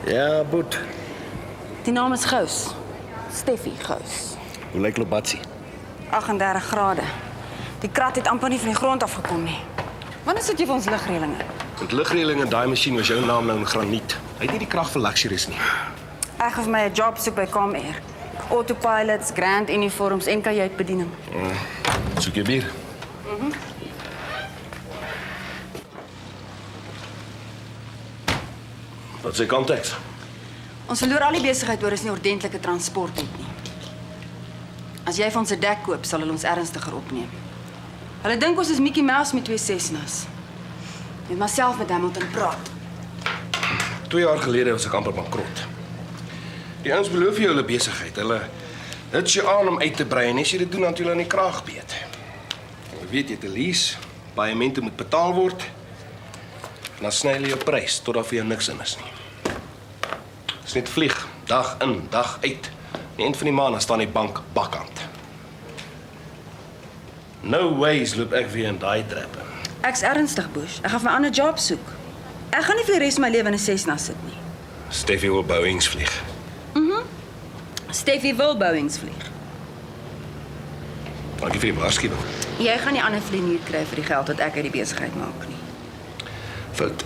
Ja, Boet. Die naam is Gous. Steffie Gous. Hoe lyk Lobatsie? 38 grade. Die krat het amper nie van die grond afgekom nie. Wanneer sit jy vir ons ligreëlinge? Met ligreëling en daai masjien was jou naam nou in graniet. Hy het nie die krag vir luxuries nie. Ek gaan vir my 'n job soek by Comair. Autopilots, grand uniforms en kajuitbediening. Soek jy bier? Wat is die konteks? Ons verloor al die besigheid oor is nie ordentlike transport het nie. As jy vir ons 'n dek koop, sal hulle ons ernstiger opneem. Hulle dink ons is Mickey Mouse met 2 Cessnas. Jy moet maar self met Hamilton praat. 2 jaar gelede was ek amper bankrot. Die ouens beloof jou hulle besigheid. Hulle hits jou aan om uit te brei en as jy dit doen, dan het jy hulle aan die kraag beet. Jy weet jy het 'n lease, paemente moet betaal word. En dan sny hulle jou prys tot daar vir jou niks in is nie. Dis net vlieg, dag in, dag uit. Aan die eind van die maand dan staan die bank bakkant. No ways loop ek weer in daai trap. Ek's ernstig, Bush. Ek gaan vir 'n ander job soek. Ek gaan nie vir die res van my lewe in 'n Cessna sit nie. Steffie wil Boeings vlieg. Steffie wil Boeings vlieg. Dankie vir die waarskuwing. Jy gaan nie ander vlieënier kry vir die geld wat ek uit die besigheid maak nie. Fout.